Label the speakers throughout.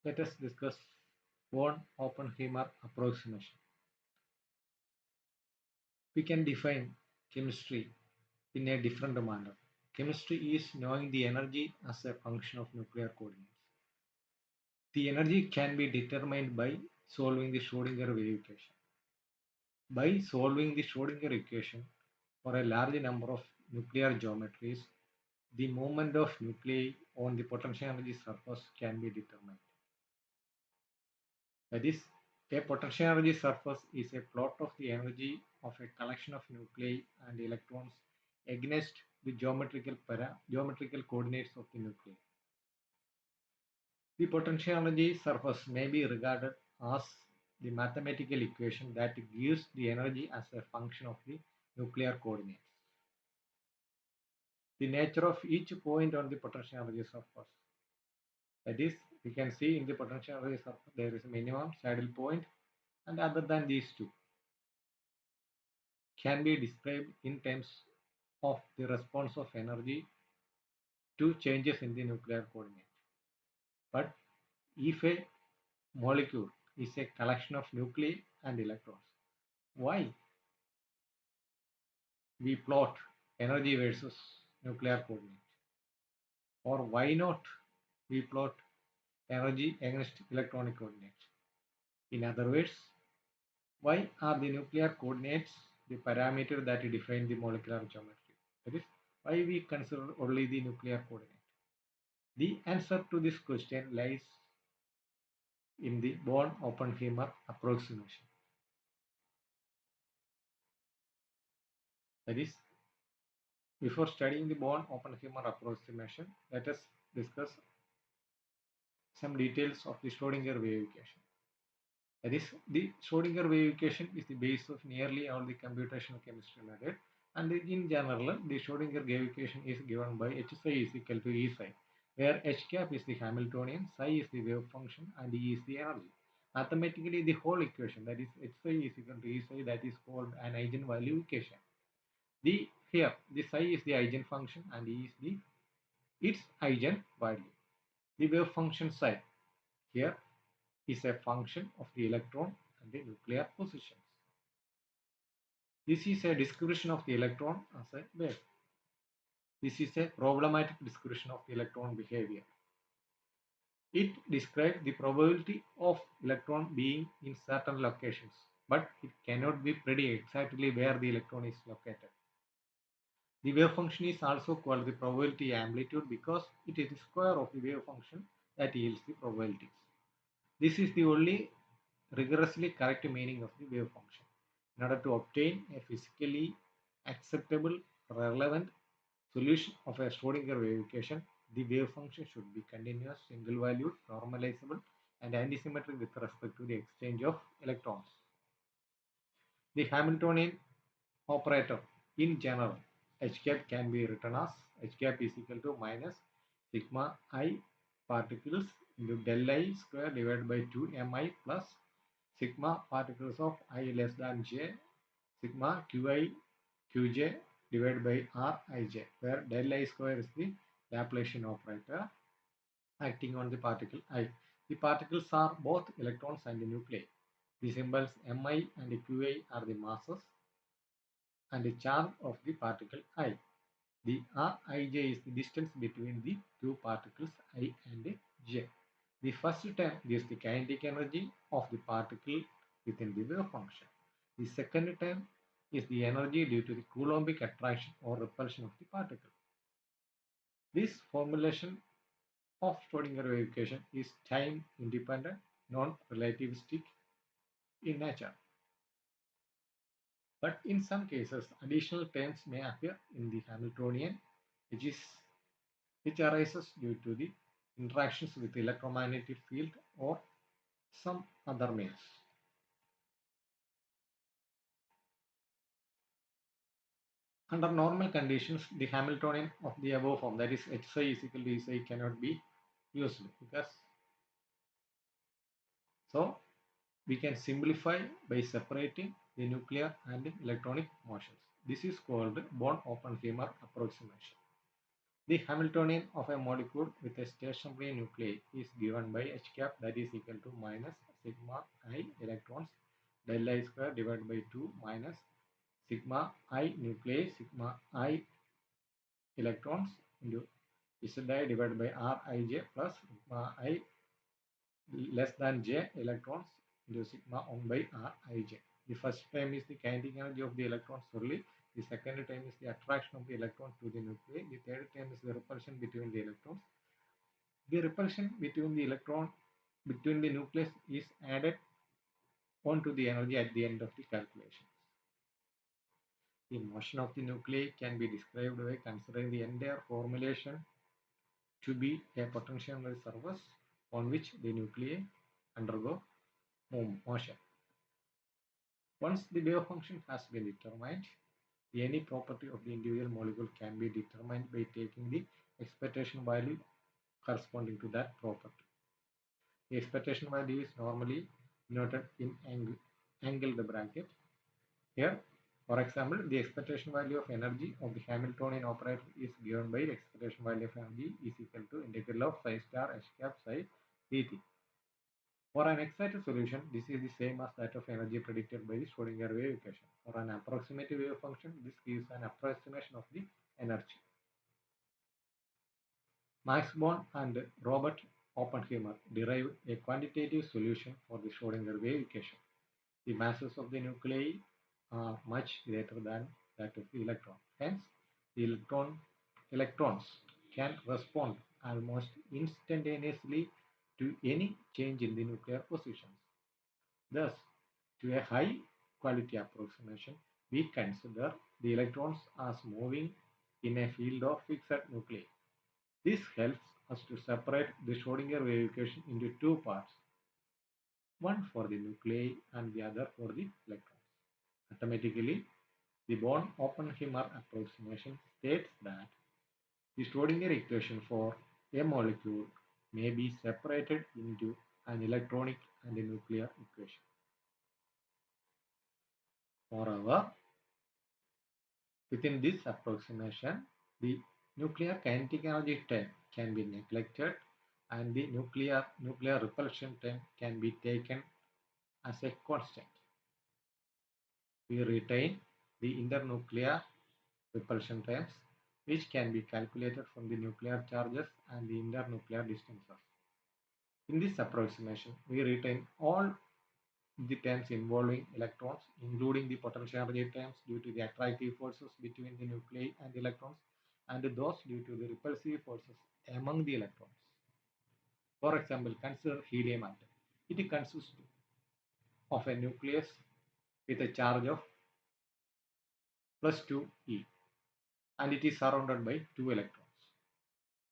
Speaker 1: Let us discuss von Oppenheimer approximation. We can define chemistry in a different manner. Chemistry is knowing the energy as a function of nuclear coordinates. The energy can be determined by solving the Schrodinger wave equation. By solving the Schrodinger equation for a large number of nuclear geometries, the moment of nuclei on the potential energy surface can be determined. That is, a potential energy surface is a plot of the energy of a collection of nuclei and electrons against the geometrical coordinates of the nuclei. The potential energy surface may be regarded as the mathematical equation that gives the energy as a function of the nuclear coordinates. The nature of each point on the potential energy surface. That is, we can see in the potential energy surface there is a minimum saddle point, and other than these two can be described in terms of the response of energy to changes in the nuclear coordinate. But if a molecule is a collection of nuclei and electrons, why we plot energy versus nuclear coordinate? Or why not we plot energy against electronic coordinate? In other words, why are the nuclear coordinates the parameter that define the molecular geometry? That is, why we consider only the nuclear coordinate? The answer to this question lies in the Born-Oppenheimer approximation. That is, before studying the Born-Oppenheimer approximation, let us discuss some details of the Schrodinger wave equation. That is, the Schrodinger wave equation is the base of nearly all the computational chemistry method, and in general, the Schrodinger wave equation is given by h psi is equal to E psi, where h cap is the Hamiltonian, psi is the wave function, and E is the energy. Mathematically, the whole equation, that is h psi is equal to E psi, that is called an eigenvalue equation. Here the psi is the eigenfunction and E is its eigenvalue. The wave function psi here is a function of the electron and the nuclear positions. This is a description of the electron as a wave. This is a problematic description of the electron behavior. It describes the probability of electron being in certain locations, but it cannot be predict exactly where the electron is located. The wave function is also called the probability amplitude because it is the square of the wave function that yields the probabilities. This is the only rigorously correct meaning of the wave function. In order to obtain a physically acceptable relevant solution of a Schrodinger wave equation, the wave function should be continuous, single-valued, normalizable, and antisymmetric with respect to the exchange of electrons. The Hamiltonian operator in general, h cap can be written as h cap is equal to minus sigma I particles into del I square divided by 2mi plus sigma particles of I less than j sigma qi qj divided by rij, where del I square is the Laplacian operator acting on the particle I. The particles are both electrons and nuclei. The symbols mi and qi are the masses and the charge of the particle I. The rij is the distance between the two particles I and j. The first term gives the kinetic energy of the particle within the wave function. The second term is the energy due to the Coulombic attraction or repulsion of the particle. This formulation of Schrodinger wave equation is time independent, non-relativistic in nature. But in some cases, additional terms may appear in the Hamiltonian, which arises due to the interactions with the electromagnetic field or some other means. Under normal conditions, the Hamiltonian of the above form, that is h psi is equal to E psi, cannot be used because so we can simplify by separating the nuclear and electronic motions. This is called Born-Oppenheimer approximation. The Hamiltonian of a molecule with a stationary nuclei is given by H cap, that is equal to minus sigma I electrons del I square divided by 2 minus sigma I nuclei sigma I electrons into Zi divided by Rij plus sigma I less than j electrons into sigma 1 by Rij. The first term is the kinetic energy of the electrons solely. The second term is the attraction of the electrons to the nuclei. The third term is the repulsion between the electrons. The repulsion between the electron between the nucleus is added on to the energy at the end of the calculation. The motion of the nuclei can be described by considering the entire formulation to be a potential surface on which the nuclei undergo motion. Once the wave function has been determined, any property of the individual molecule can be determined by taking the expectation value corresponding to that property. The expectation value is normally noted in angled bracket. Here, for example, the expectation value of energy of the Hamiltonian operator is given by the expectation value of energy is equal to integral of psi star h cap psi dt. For an excited solution, this is the same as that of energy predicted by the Schrodinger wave equation. For an approximate wave function, this gives an approximation of the energy. Max Born and Robert Oppenheimer derived a quantitative solution for the Schrodinger wave equation. The masses of the nuclei are much greater than that of the electron. Hence, the electrons can respond almost instantaneously to any change in the nuclear positions. Thus, to a high quality approximation, we consider the electrons as moving in a field of fixed nuclei. This helps us to separate the Schrodinger wave equation into two parts, one for the nuclei and the other for the electrons. Mathematically, the Born-Oppenheimer approximation states that the Schrodinger equation for a molecule may be separated into an electronic and a nuclear equation. Moreover, within this approximation, the nuclear kinetic energy term can be neglected and the nuclear repulsion term can be taken as a constant. We retain the internuclear repulsion terms, which can be calculated from the nuclear charges and the internuclear distances. In this approximation, we retain all the terms involving electrons, including the potential energy terms due to the attractive forces between the nuclei and the electrons, and those due to the repulsive forces among the electrons. For example, consider helium atom. It consists of a nucleus with a charge of plus 2e, and it is surrounded by 2 electrons.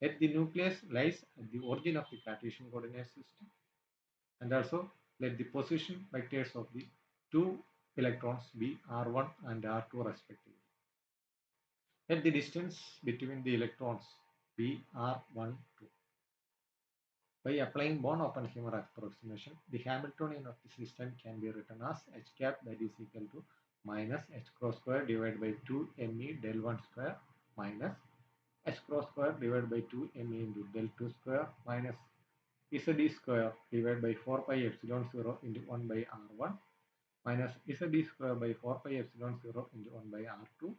Speaker 1: Yet the nucleus lies at the origin of the Cartesian coordinate system, and also let the position vectors of the 2 electrons be r1 and r2 respectively. Let the distance between the electrons be r1, 2. By applying Born-Oppenheimer approximation, the Hamiltonian of the system can be written as h cap, that is equal to minus h cross square divided by 2 me del 1 square minus h cross square divided by 2 me into del 2 square minus z square divided by 4 pi epsilon 0 into 1 by r1 minus z square by 4 pi epsilon 0 into 1 by r2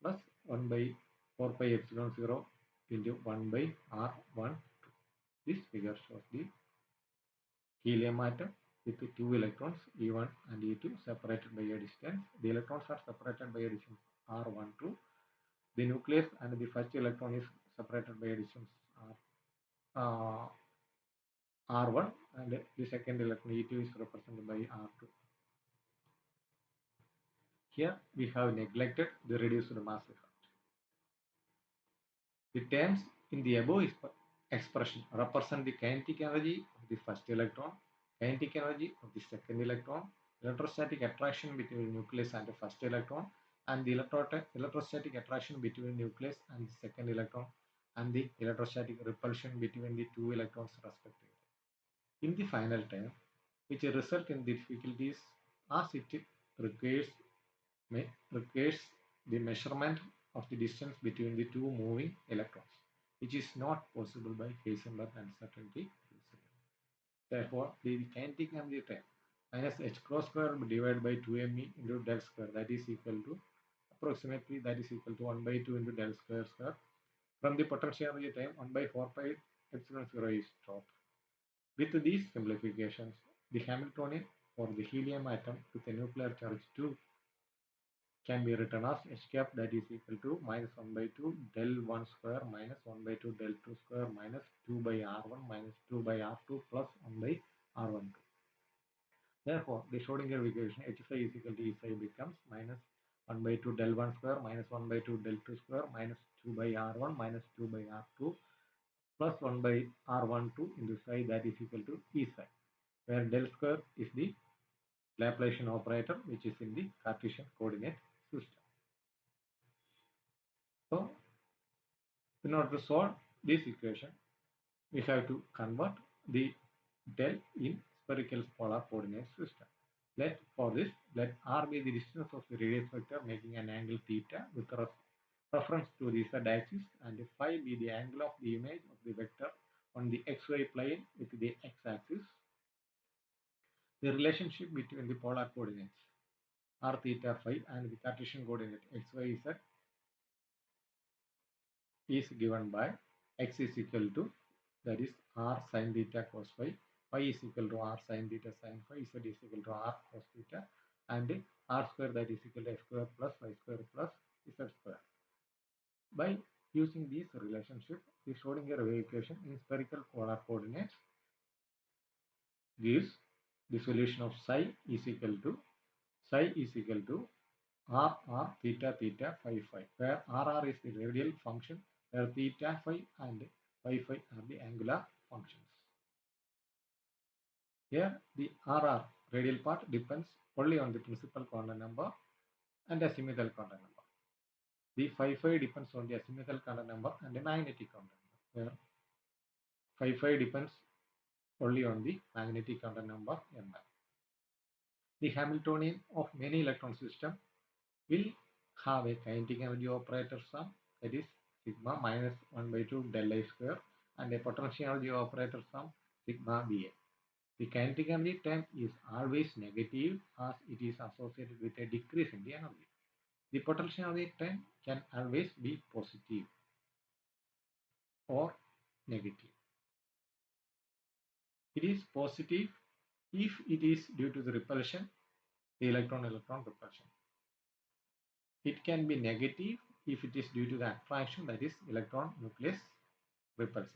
Speaker 1: plus 1 by 4 pi epsilon 0 into 1 by r1. This figure shows the helium atom with the 2 electrons E1 and E2 separated by a distance. The electrons are separated by a distance r12. The nucleus and the first electron is separated by a distance r1, and the second electron E2 is represented by r2. Here we have neglected the reduced mass effect. The terms in the above expression represent the kinetic energy of the first electron, kinetic energy of the second electron, electrostatic attraction between the nucleus and the first electron, and the electrostatic attraction between the nucleus and the second electron, and the electrostatic repulsion between the 2 electrons respectively. In the final term, which result in the difficulties as it requires the measurement of the distance between the 2 moving electrons. which is not possible by Heisenberg uncertainty principle. Therefore, the kinetic energy term minus h cross square divided by 2me into del square, that is equal to approximately, that is equal to 1 by 2 into del square square. From the potential energy term, 1 by 4 pi epsilon 0 is dropped. With these simplifications, the Hamiltonian for the helium atom with a nuclear charge 2 can be written as h cap, that is equal to minus 1 by 2 del 1 square minus 1 by 2 del 2 square minus 2 by r1 minus 2 by r2 plus 1 by r12. Therefore, the Schrodinger equation h psi is equal to E psi becomes minus 1 by 2 del 1 square minus 1 by 2 del 2 square minus 2 by r1 minus 2 by r2 plus 1 by r12 into psi, that is equal to E psi, where del square is the Laplacian operator which is in the Cartesian coordinate system. So, in order to solve this equation, we have to convert the del in spherical polar coordinate system. For this, let r be the distance of the radius vector making an angle theta with reference to the z axis, and phi be the angle of the image of the vector on the xy plane with the x axis. The relationship between the polar coordinates r theta phi and the Cartesian coordinate xy z is given by x is equal to, that is r sin theta cos phi, phi is equal to r sin theta sin phi, z is equal to r cos theta, and r square, that is equal to x square plus y square plus z square. By using this relationship, the Schrodinger wave equation in spherical polar coordinates gives the solution of psi is equal to r theta theta phi phi, where r is the radial function, where theta phi and phi phi are the angular functions. Here the r radial part depends only on the principal quantum number and azimuthal quantum number. The phi phi depends on the azimuthal quantum number and the magnetic quantum number, where phi phi depends only on the magnetic quantum number m. The Hamiltonian of many electron system will have a kinetic energy operator sum, that is sigma minus 1 by 2 del I square, and a potential energy operator sum sigma Ba. The kinetic energy term is always negative as it is associated with a decrease in the energy. The potential energy term can always be positive or negative. It is positive if it is due to the repulsion, the electron-electron repulsion. It can be negative if it is due to the attraction, that is electron-nucleus repulsive.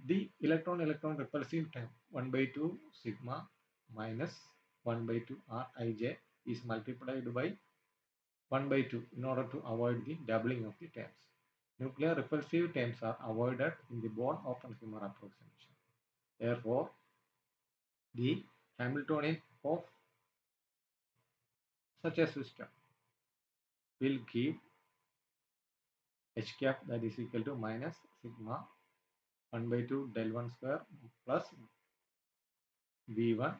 Speaker 1: The electron-electron repulsive term 1 by 2 sigma minus 1 by 2 Rij is multiplied by 1 by 2 in order to avoid the doubling of the terms. Nuclear repulsive terms are avoided in the Born-Oppenheimer approximation. Therefore, the Hamiltonian of such a system will give h cap, that is equal to minus sigma 1 by 2 del 1 square plus V1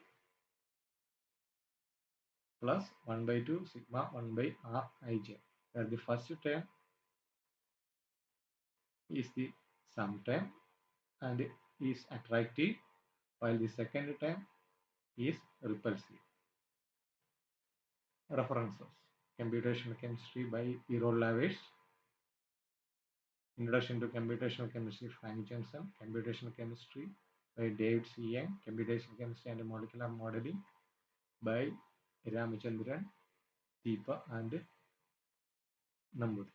Speaker 1: plus 1 by 2 sigma 1 by Rij, where the first term is the sum term and is attractive, while the second term is repulsive. References: Computational Chemistry by Errol Lavesh, Introduction to Computational Chemistry Frank Johnson, Computational Chemistry by David C. Young, Computational Chemistry and Molecular Modeling by Ramachandran, Deepa and Namboothri.